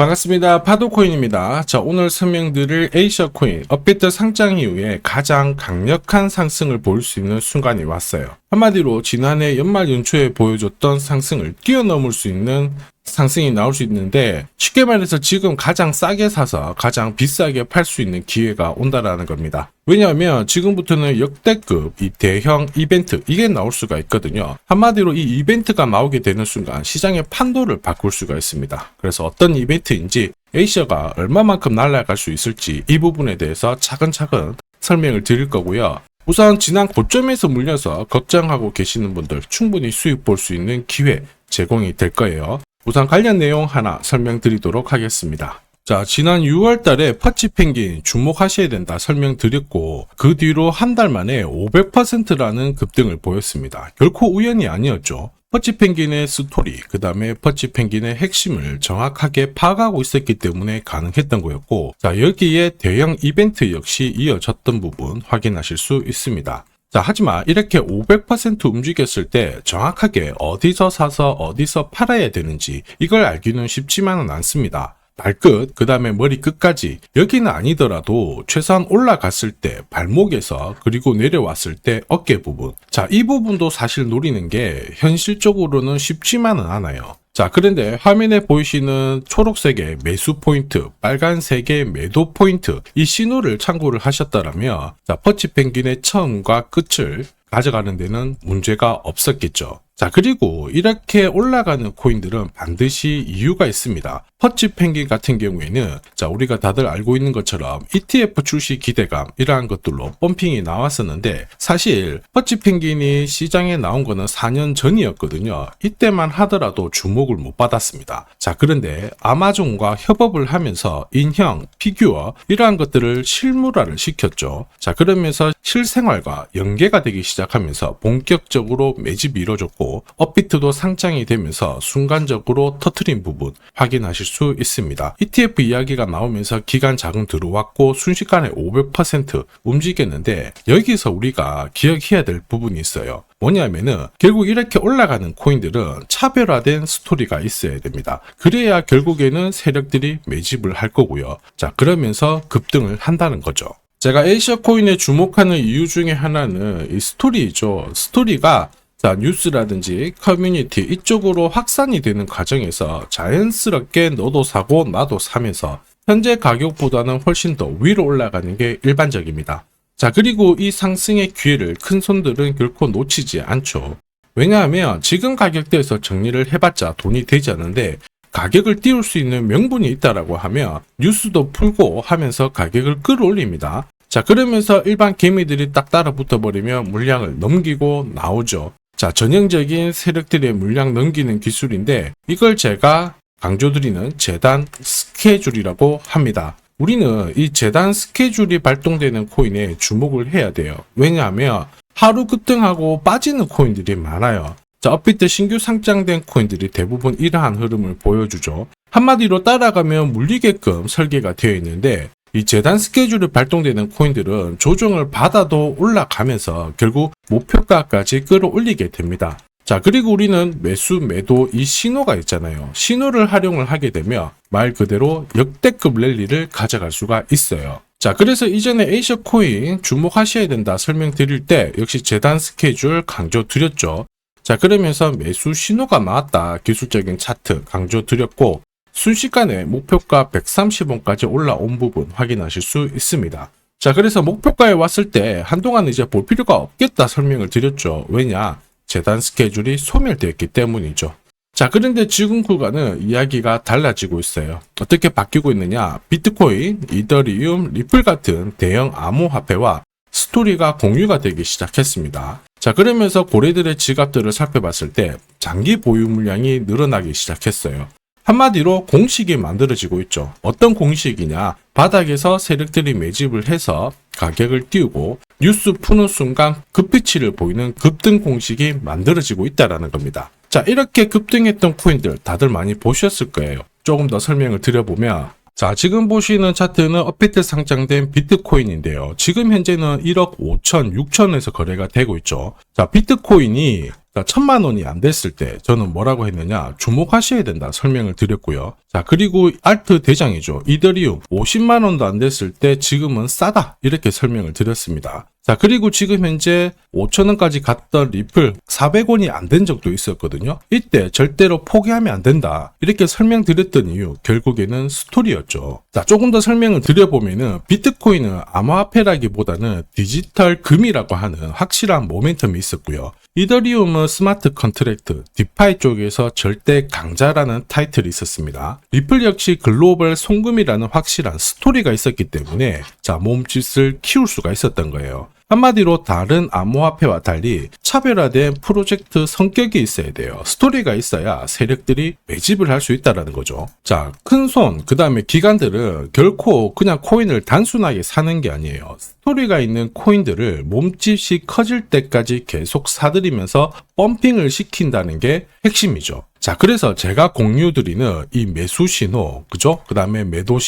반갑습니다. 파도코인입니다. 자, 오늘 설명드릴 에이셔코인 업비트 상장 이후에 가장 강력한 상승을 보일 수 있는 순간이 왔어요. 한마디로 지난해 연말 연초에 보여줬던 상승을 뛰어넘을 수 있는 상승이 나올 수 있는데, 쉽게 말해서 지금 가장 싸게 사서 가장 비싸게 팔 수 있는 기회가 온다라는 겁니다. 왜냐하면 지금부터는 역대급 이 대형 이벤트, 이게 나올 수가 있거든요. 한마디로 이 이벤트가 나오게 되는 순간 시장의 판도를 바꿀 수가 있습니다. 그래서 어떤 이벤트인지, 에이셔가 얼마만큼 날아갈 수 있을지 이 부분에 대해서 차근차근 설명을 드릴 거고요. 우선 지난 고점에서 물려서 걱정하고 계시는 분들 충분히 수익 볼 수 있는 기회 제공이 될 거예요. 우선 관련 내용 하나 설명드리도록 하겠습니다. 자, 지난 6월 달에 퍼치펭귄 주목하셔야 된다 설명드렸고, 그 뒤로 한 달 만에 500%라는 급등을 보였습니다. 결코 우연이 아니었죠. 퍼치펭귄의 스토리, 그 다음에 퍼치펭귄의 핵심을 정확하게 파악하고 있었기 때문에 가능했던 거였고, 자, 여기에 대형 이벤트 역시 이어졌던 부분 확인하실 수 있습니다. 자, 하지만 이렇게 500% 움직였을 때 정확하게 어디서 사서 어디서 팔아야 되는지 이걸 알기는 쉽지만은 않습니다. 발끝, 그 다음에 머리 끝까지, 여기는 아니더라도 최소한 올라갔을 때 발목에서, 그리고 내려왔을 때 어깨 부분, 자, 이 부분도 사실 노리는 게 현실적으로는 쉽지만은 않아요. 자, 그런데 화면에 보이시는 초록색의 매수 포인트, 빨간색의 매도 포인트, 이 신호를 참고를 하셨다면, 자, 퍼치펭귄의 처음과 끝을 가져가는 데는 문제가 없었겠죠. 자, 그리고 이렇게 올라가는 코인들은 반드시 이유가 있습니다. 퍼치펭귄 같은 경우에는, 자, 우리가 다들 알고 있는 것처럼 ETF 출시 기대감, 이러한 것들로 펌핑이 나왔었는데, 사실 퍼치펭귄이 시장에 나온 거는 4년 전이었거든요. 이때만 하더라도 주목을 못 받았습니다. 자, 그런데 아마존과 협업을 하면서 인형, 피규어, 이러한 것들을 실물화를 시켰죠. 자, 그러면서 실생활과 연계가 되기 시작하면서 본격적으로 매집이 이루어졌고, 업비트도 상장이 되면서 순간적으로 터트린 부분 확인하실 수 있습니다. ETF 이야기가 나오면서 기관 자금 들어왔고 순식간에 500% 움직였는데, 여기서 우리가 기억해야 될 부분이 있어요. 뭐냐면은 결국 이렇게 올라가는 코인들은 차별화된 스토리가 있어야 됩니다. 그래야 결국에는 세력들이 매집을 할 거고요. 자, 그러면서 급등을 한다는 거죠. 제가 에이셔코인에 주목하는 이유 중에 하나는 이 스토리죠. 스토리가, 자, 뉴스라든지 커뮤니티 이쪽으로 확산이 되는 과정에서 자연스럽게 너도 사고 나도 사면서 현재 가격보다는 훨씬 더 위로 올라가는 게 일반적입니다. 자, 그리고 이 상승의 기회를 큰 손들은 결코 놓치지 않죠. 왜냐하면 지금 가격대에서 정리를 해봤자 돈이 되지 않는데, 가격을 띄울 수 있는 명분이 있다라고 하면 뉴스도 풀고 하면서 가격을 끌어올립니다. 자, 그러면서 일반 개미들이 딱 따라 붙어버리면 물량을 넘기고 나오죠. 자, 전형적인 세력들의 물량 넘기는 기술인데, 이걸 제가 강조드리는 재단 스케줄이라고 합니다. 우리는 이 재단 스케줄이 발동되는 코인에 주목을 해야 돼요. 왜냐하면 하루 급등하고 빠지는 코인들이 많아요. 자, 업비트 신규 상장된 코인들이 대부분 이러한 흐름을 보여주죠. 한마디로 따라가면 물리게끔 설계가 되어 있는데, 이 재단 스케줄이 발동되는 코인들은 조정을 받아도 올라가면서 결국 목표가까지 끌어올리게 됩니다. 자, 그리고 우리는 매수, 매도 이 신호가 있잖아요. 신호를 활용을 하게 되면 말 그대로 역대급 랠리를 가져갈 수가 있어요. 자, 그래서 이전에 에이셔코인 주목하셔야 된다 설명드릴 때 역시 재단 스케줄 강조드렸죠. 자, 그러면서 매수 신호가 나왔다 기술적인 차트 강조드렸고, 순식간에 목표가 130원까지 올라온 부분 확인하실 수 있습니다. 자, 그래서 목표가에 왔을 때 한동안 이제 볼 필요가 없겠다 설명을 드렸죠. 왜냐? 재단 스케줄이 소멸되었기 때문이죠. 자, 그런데 지금 구간은 이야기가 달라지고 있어요. 어떻게 바뀌고 있느냐? 비트코인, 이더리움, 리플 같은 대형 암호화폐와 스토리가 공유가 되기 시작했습니다. 자, 그러면서 고래들의 지갑들을 살펴봤을 때 장기 보유 물량이 늘어나기 시작했어요. 한마디로 공식이 만들어지고 있죠. 어떤 공식이냐? 바닥에서 세력들이 매집을 해서 가격을 띄우고 뉴스 푸는 순간 급비치를 보이는 급등 공식이 만들어지고 있다는 겁니다. 자, 이렇게 급등했던 코인들 다들 많이 보셨을 거예요. 조금 더 설명을 드려보면, 자, 지금 보시는 차트는 업비트 상장된 비트코인인데요. 지금 현재는 1억 5천, 6천에서 거래가 되고 있죠. 자, 비트코인이 자, 1000만 원이 안 됐을 때 저는 뭐라고 했느냐, 주목하셔야 된다 설명을 드렸고요. 자, 그리고 알트 대장이죠. 이더리움 50만 원도 안 됐을 때 지금은 싸다 이렇게 설명을 드렸습니다. 자, 그리고 지금 현재 5,000원까지 갔던 리플 400원이 안 된 적도 있었거든요. 이때 절대로 포기하면 안 된다 이렇게 설명드렸던 이유, 결국에는 스토리였죠. 자, 조금 더 설명을 드려보면은 비트코인은 암호화폐라기보다는 디지털 금이라고 하는 확실한 모멘텀이 있었고요. 이더리움은 스마트 컨트랙트, 디파이 쪽에서 절대 강자라는 타이틀이 있었습니다. 리플 역시 글로벌 송금이라는 확실한 스토리가 있었기 때문에 자, 몸짓을 키울 수가 있었던 거예요. 한마디로 다른 암호화폐와 달리 차별화된 프로젝트 성격이 있어야 돼요. 스토리가 있어야 세력들이 매집을 할 수 있다는 거죠. 자, 큰손, 그 다음에 기관들은 결코 그냥 코인을 단순하게 사는 게 아니에요. 스토리가 있는 코인들을 몸집이 커질 때까지 계속 사들이면서 펌핑을 시킨다는 게 핵심이죠. 자, 그래서 제가 공유드리는 이 매수 신호, 그죠? 그 다음에 매도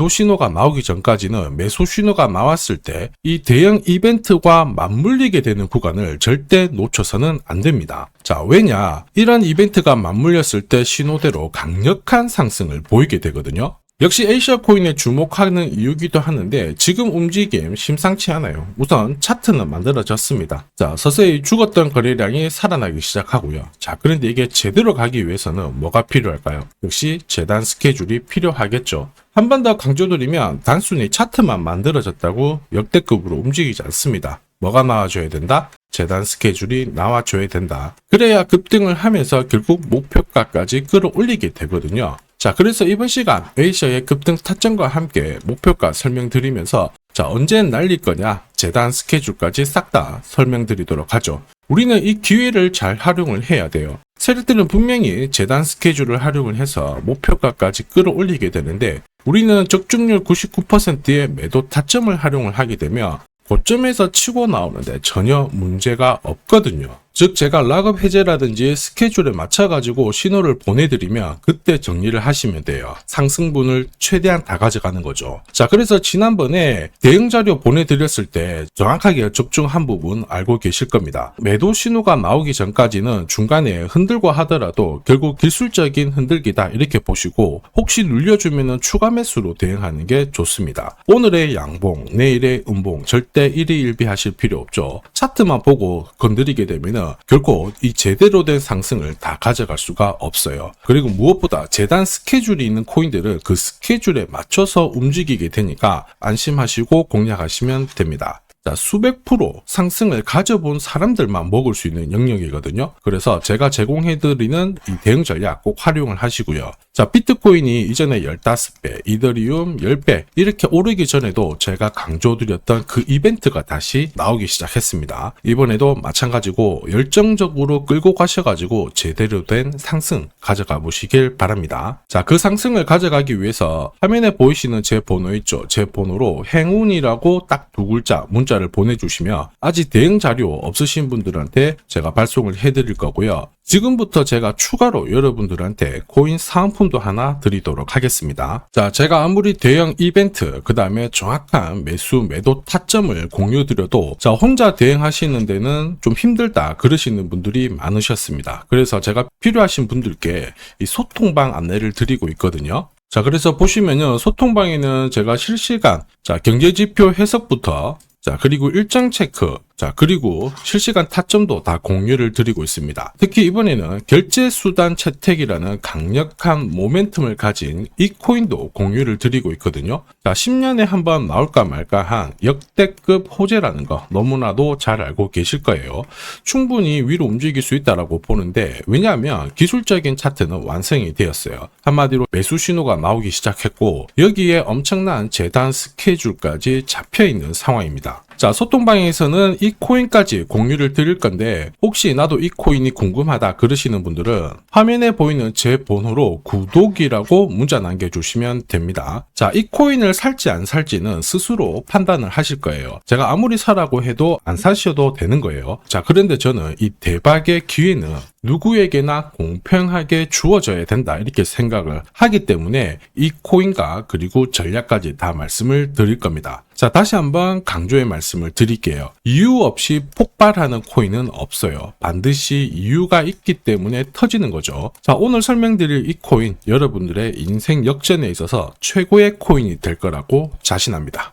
신호가 나오기 전까지는 매수 신호가 나왔을 때 이 대형 이벤트와 맞물리게 되는 구간을 절대 놓쳐서는 안 됩니다. 자, 왜냐? 이런 이벤트가 맞물렸을 때 신호대로 강력한 상승을 보이게 되거든요. 역시 에이시아 코인에 주목하는 이유기도 하는데 지금 움직임 심상치 않아요. 우선 차트는 만들어졌습니다. 자, 서서히 죽었던 거래량이 살아나기 시작하고요. 자, 그런데 이게 제대로 가기 위해서는 뭐가 필요할까요? 역시 재단 스케줄이 필요하겠죠. 한 번 더 강조드리면 단순히 차트만 만들어졌다고 역대급으로 움직이지 않습니다. 뭐가 나와줘야 된다? 재단 스케줄이 나와줘야 된다. 그래야 급등을 하면서 결국 목표가까지 끌어올리게 되거든요. 자, 그래서 이번 시간 에이시아의 급등 타점과 함께 목표가 설명드리면서 자, 언제 날릴 거냐, 재단 스케줄까지 싹 다 설명드리도록 하죠. 우리는 이 기회를 잘 활용을 해야 돼요. 세력들은 분명히 재단 스케줄을 활용을 해서 목표가까지 끌어올리게 되는데 우리는 적중률 99%의 매도 타점을 활용을 하게 되면 고점에서 치고 나오는데 전혀 문제가 없거든요. 즉 제가 락업 해제라든지 스케줄에 맞춰가지고 신호를 보내드리면 그때 정리를 하시면 돼요. 상승분을 최대한 다 가져가는 거죠. 자, 그래서 지난번에 대응 자료 보내드렸을 때 정확하게 적중한 부분 알고 계실 겁니다. 매도 신호가 나오기 전까지는 중간에 흔들고 하더라도 결국 기술적인 흔들기다 이렇게 보시고 혹시 눌려주면 추가 매수로 대응하는 게 좋습니다. 오늘의 양봉, 내일의 음봉 절대 일희일비하실 필요 없죠. 차트만 보고 건드리게 되면 결코 이 제대로 된 상승을 다 가져갈 수가 없어요. 그리고 무엇보다 재단 스케줄이 있는 코인들은 그 스케줄에 맞춰서 움직이게 되니까 안심하시고 공략하시면 됩니다. 자, 수백 프로 상승을 가져본 사람들만 먹을 수 있는 영역이거든요. 그래서 제가 제공해드리는 이 대응 전략 꼭 활용을 하시고요. 자, 비트코인이 이전에 15배, 이더리움 10배 이렇게 오르기 전에도 제가 강조드렸던 그 이벤트가 다시 나오기 시작했습니다. 이번에도 마찬가지고 열정적으로 끌고 가셔가지고 제대로 된 상승 가져가 보시길 바랍니다. 자, 그 상승을 가져가기 위해서 화면에 보이시는 제 번호 있죠. 제 번호로 행운이라고 딱 두 글자 문자를 보내주시면 아직 대응 자료 없으신 분들한테 제가 발송을 해드릴 거고요. 지금부터 제가 추가로 여러분들한테 코인 사은품도 하나 드리도록 하겠습니다. 자, 제가 아무리 대형 이벤트, 그 다음에 정확한 매수, 매도 타점을 공유드려도 자, 혼자 대응하시는 데는 좀 힘들다 그러시는 분들이 많으셨습니다. 그래서 제가 필요하신 분들께 이 소통방 안내를 드리고 있거든요. 자, 그래서 보시면요, 소통방에는 제가 실시간 경제지표 해석부터 그리고 일정 체크, 그리고 실시간 타점도 다 공유를 드리고 있습니다. 특히 이번에는 결제수단 채택이라는 강력한 모멘텀을 가진 이 코인도 공유를 드리고 있거든요. 10년에 한번 나올까 말까 한 역대급 호재라는 거 너무나도 잘 알고 계실 거예요. 충분히 위로 움직일 수 있다고 보는데 왜냐하면 기술적인 차트는 완성이 되었어요. 한마디로 매수 신호가 나오기 시작했고 여기에 엄청난 재단 스케줄까지 잡혀있는 상황입니다. 자, 소통방에서는 이 코인까지 공유를 드릴 건데 혹시 나도 이 코인이 궁금하다 그러시는 분들은 화면에 보이는 제 번호로 구독이라고 문자 남겨주시면 됩니다. 자, 이 코인을 살지 안 살지는 스스로 판단을 하실 거예요. 제가 아무리 사라고 해도 안 사셔도 되는 거예요. 자, 그런데 저는 이 대박의 기회는 누구에게나 공평하게 주어져야 된다 이렇게 생각을 하기 때문에 이 코인과 그리고 전략까지 다 말씀을 드릴 겁니다. 자, 다시 한번 강조의 말씀을 드릴게요. 이유 없이 폭발하는 코인은 없어요. 반드시 이유가 있기 때문에 터지는 거죠. 자, 오늘 설명드릴 이 코인 여러분들의 인생 역전에 있어서 최고의 코인이 될 거라고 자신합니다.